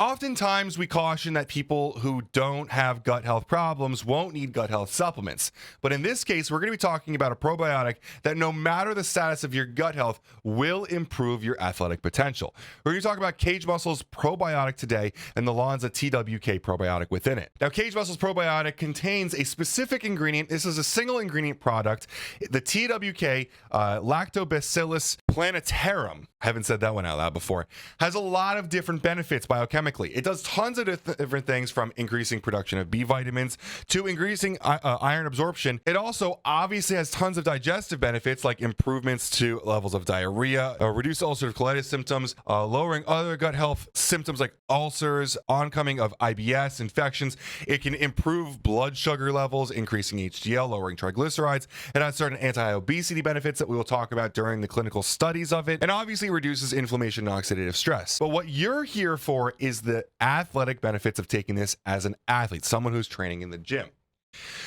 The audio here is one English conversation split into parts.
Oftentimes, we caution that people who don't have gut health problems won't need gut health supplements. But in this case, we're going to be talking about a probiotic that, no matter the status of your gut health, will improve your athletic potential. We're going to talk about Kaged Muscle's probiotic today and the Lonza TWK probiotic within it. Now, Kaged Muscle's probiotic contains a specific ingredient. This is a single ingredient product, the TWK Lactobacillus plantarum. I haven't said that one out loud before. Has a lot of different benefits biochemically. It does tons of different things, from increasing production of B vitamins to increasing iron absorption. It also obviously has tons of digestive benefits, like improvements to levels of diarrhea, reduce ulcerative colitis symptoms, lowering other gut health symptoms like ulcers, oncoming of IBS infections. It can improve blood sugar levels, increasing HDL, lowering triglycerides. It has certain anti-obesity benefits that we will talk about during the clinical studies of it, and obviously reduces inflammation and oxidative stress. But what you're here for is the athletic benefits of taking this as an athlete, someone who's training in the gym.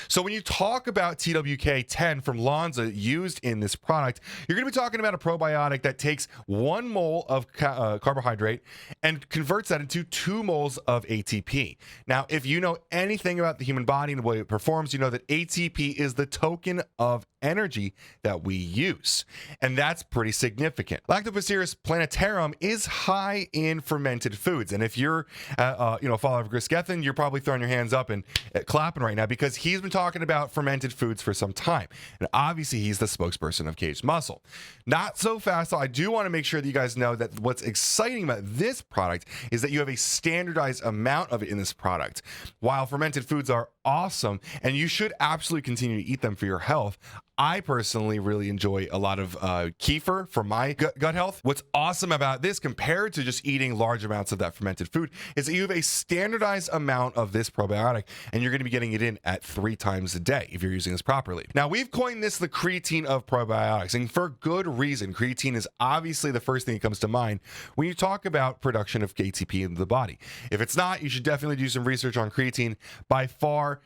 So when you talk about TWK10 from Lonza used in this product, you're going to be talking about a probiotic that takes 1 mole of carbohydrate and converts that into 2 moles of ATP. Now, if you know anything about the human body and the way it performs, you know that ATP is the token of energy that we use, and that's pretty significant. Lactobacillus plantarum is high in fermented foods, and if you're a follower of Chris Gethin, you're probably throwing your hands up and clapping right now, because he's been talking about fermented foods for some time, and obviously he's the spokesperson of Kaged Muscle. Not so fast, so I do want to make sure that you guys know that what's exciting about this product is that you have a standardized amount of it in this product. While fermented foods are awesome, and you should absolutely continue to eat them for your health, I personally really enjoy a lot of kefir for my gut health. What's awesome about this, compared to just eating large amounts of that fermented food, is that you have a standardized amount of this probiotic, and you're going to be getting it in at 3 times a day if you're using this properly. Now, we've coined this the creatine of probiotics, and for good reason. Creatine is obviously the first thing that comes to mind when you talk about production of ATP in the body. If it's not, you should definitely do some research on creatine. By far,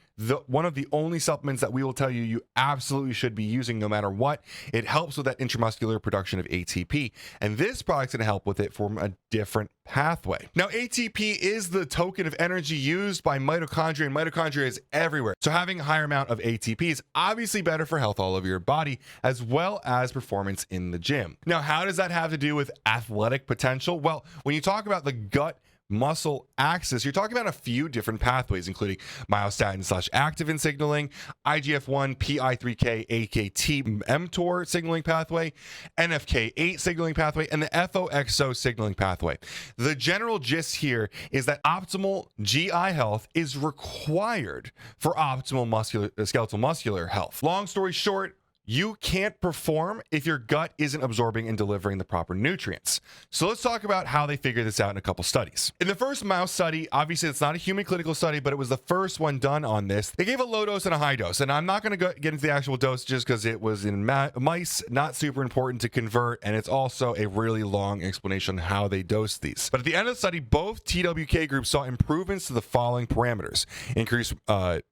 one of the only supplements that we will tell you you absolutely should be using no matter what. It helps with that intramuscular production of ATP, and this product's going to help with it from a different pathway. Now, ATP is the token of energy used by mitochondria, and mitochondria is everywhere. So having a higher amount of ATP is obviously better for health all over your body, as well as performance in the gym. Now, how does that have to do with athletic potential? Well, when you talk about the gut muscle axis, you're talking about a few different pathways, including myostatin/activin signaling, IGF-1, PI3K, AKT, mTOR signaling pathway, NFK8 signaling pathway, and the FOXO signaling pathway. The general gist here is that optimal GI health is required for optimal skeletal muscular health. Long story short, you can't perform if your gut isn't absorbing and delivering the proper nutrients. So let's talk about how they figured this out in a couple studies. In the first mouse study, obviously it's not a human clinical study, but it was the first one done on this. They gave a low dose and a high dose, and I'm not going to get into the actual dose just because it was in mice, not super important to convert, and it's also a really long explanation on how they dosed these. But at the end of the study, both TWK groups saw improvements to the following parameters: increased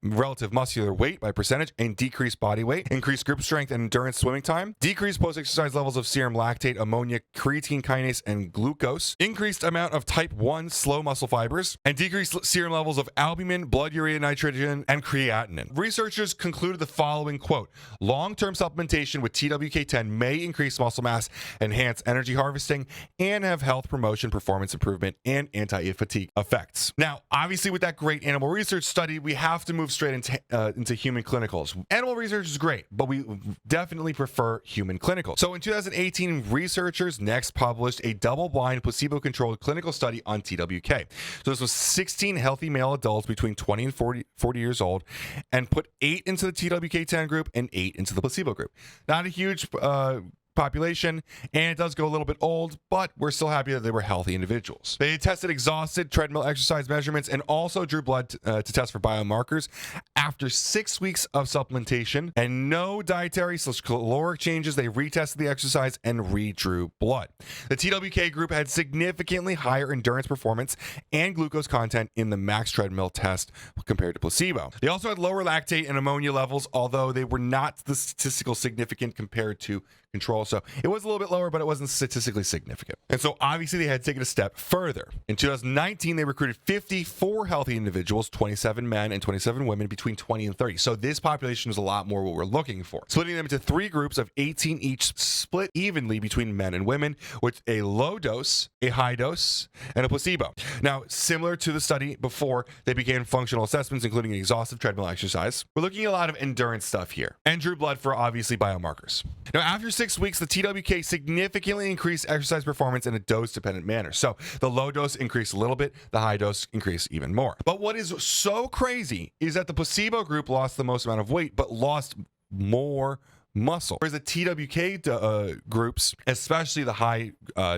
relative muscular weight by percentage and decreased body weight, increased grip strength and endurance swimming time, decreased post-exercise levels of serum lactate, ammonia, creatine kinase, and glucose, increased amount of type 1 slow muscle fibers, and decreased serum levels of albumin, blood urea nitrogen, and creatinine. Researchers concluded the following quote: long-term supplementation with TWK10 may increase muscle mass, enhance energy harvesting, and have health promotion, performance improvement, and anti-fatigue effects. Now, obviously with that great animal research study, we have to move straight into human clinicals. Animal research is great, but we definitely prefer human clinical. So in 2018, researchers next published a double-blind, placebo-controlled clinical study on TWK. So this was 16 healthy male adults between 20 and 40 years old, and put 8 into the TWK10 group and 8 into the placebo group. Not a huge population, and it does go a little bit old, but we're still happy that they were healthy individuals. They tested exhausted treadmill exercise measurements and also drew blood to test for biomarkers. After 6 weeks of supplementation and no dietary/caloric changes, they retested the exercise and redrew blood. The TWK group had significantly higher endurance performance and glucose content in the max treadmill test compared to placebo. They also had lower lactate and ammonia levels, although they were not statistically significant compared to control. So it was a little bit lower, but it wasn't statistically significant. And so obviously they had to take it a step further. In 2019, they recruited 54 healthy individuals, 27 men and 27 women between 20 and 30. So this population is a lot more what we're looking for. Splitting them into 3 groups of 18 each, split evenly between men and women, with a low dose, a high dose, and a placebo. Now, similar to the study before, they began functional assessments, including an exhaustive treadmill exercise. We're looking at a lot of endurance stuff here, and drew blood for obviously biomarkers. Now, after 6 weeks, the TWK significantly increased exercise performance in a dose-dependent manner. So the low dose increased a little bit, the high dose increased even more. But what is so crazy is that the placebo group lost the most amount of weight, but lost more muscle. Whereas the TWK groups, especially the high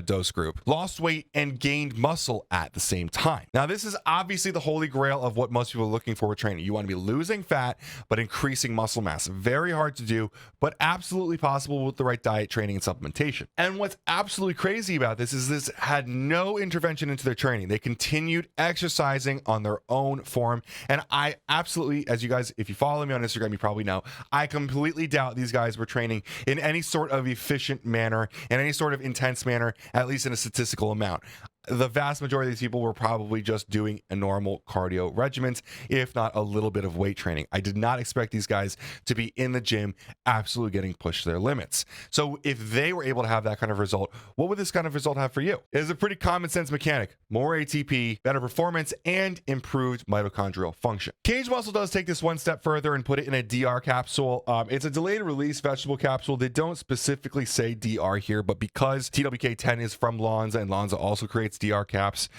dose group, lost weight and gained muscle at the same time. Now, this is obviously the holy grail of what most people are looking for with training. You want to be losing fat, but increasing muscle mass. Very hard to do, but absolutely possible with the right diet, training, and supplementation. And what's absolutely crazy about this is this had no intervention into their training. They continued exercising on their own form. And I absolutely, as you guys, if you follow me on Instagram, you probably know, I completely doubt these guys were training in any sort of efficient manner, in any sort of intense manner, at least in a statistical amount. The vast majority of these people were probably just doing a normal cardio regimens, if not a little bit of weight training. I did not expect these guys to be in the gym absolutely getting pushed to their limits. So if they were able to have that kind of result, what would this kind of result have for you? It is a pretty common sense mechanic: more ATP, better performance, and improved mitochondrial function. Kaged Muscle does take this one step further and put it in a DR capsule. It's a delayed release vegetable capsule. They don't specifically say DR here, but because TWK10 is from Lonza and Lonza also creates DR caps,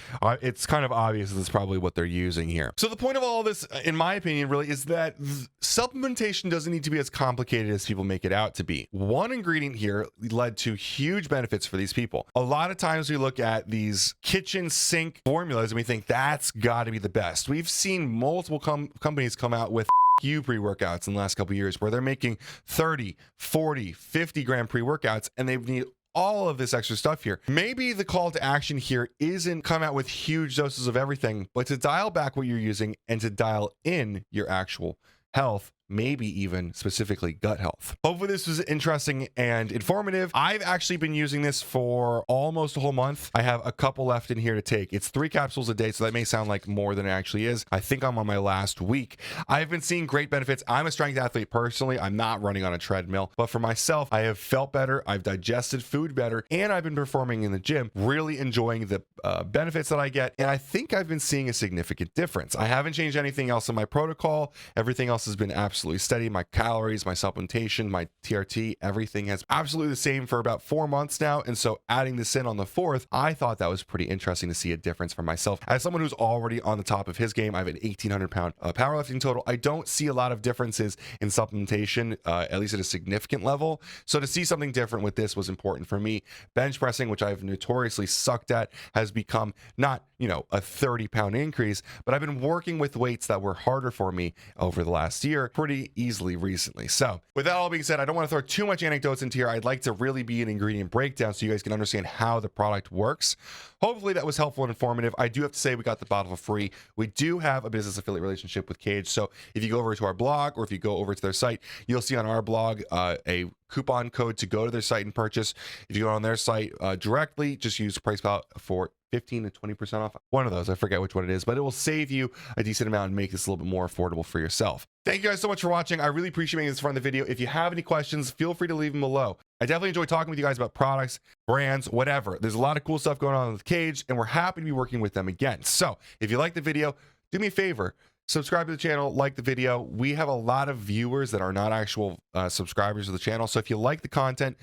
it's kind of obvious that's probably what they're using here. So the point of all this, in my opinion, really is that supplementation doesn't need to be as complicated as people make it out to be. One ingredient here led to huge benefits for these people. A lot of times we look at these kitchen sink formulas and we think that's got to be the best. We've seen multiple companies come out with pre-workouts in the last couple of years where they're making 30, 40, 50 gram pre-workouts, and they need all of this extra stuff here. Maybe the call to action here isn't come out with huge doses of everything, but to dial back what you're using and to dial in your actual health, maybe even specifically gut health. Hopefully this was interesting and informative. I've actually been using this for almost a whole month. I have a couple left in here to take. It's 3 capsules a day, so that may sound like more than it actually is. I think I'm on my last week. I've been seeing great benefits. I'm a strength athlete personally. I'm not running on a treadmill, but for myself, I have felt better. I've digested food better, and I've been performing in the gym, really enjoying the benefits that I get. And I think I've been seeing a significant difference. I haven't changed anything else in my protocol. Everything else has been absolutely steady. My calories, my supplementation, my TRT, everything has absolutely the same for about 4 months now. And so adding this in on the 4th, I thought that was pretty interesting to see a difference for myself. As someone who's already on the top of his game, I have an 1,800 pound powerlifting total. I don't see a lot of differences in supplementation, at least at a significant level. So to see something different with this was important for me. Bench pressing, which I've notoriously sucked at, has become not, a 30-pound increase, but I've been working with weights that were harder for me over the last year pretty easily recently. So with that all being said, I don't want to throw too much anecdotes into here. I'd like to really be an ingredient breakdown so you guys can understand how the product works. Hopefully that was helpful and informative. I do have to say we got the bottle for free. We do have a business affiliate relationship with Kaged. So if you go over to our blog or if you go over to their site, you'll see on our blog a coupon code to go to their site and purchase. If you go on their site directly, just use PricePlow for 15 to 20% off. One of those, I forget which one it is, but it will save you a decent amount and make this a little bit more affordable for yourself. Thank you guys so much for watching. I really appreciate making this fun in the video. If you have any questions, feel free to leave them below. I definitely enjoy talking with you guys about products, brands, whatever. There's a lot of cool stuff going on with Kaged, and we're happy to be working with them again. So if you like the video, do me a favor. Subscribe to the channel, like the video. We have a lot of viewers that are not actual subscribers of the channel. So if you like the content,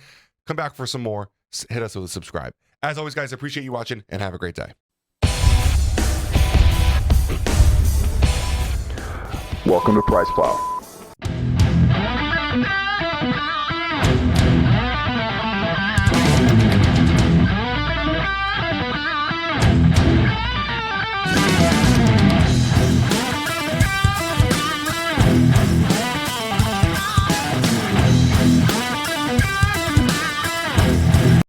come back for some more. Hit us with a subscribe. As always, guys, I appreciate you watching and have a great day. Welcome to PricePlow.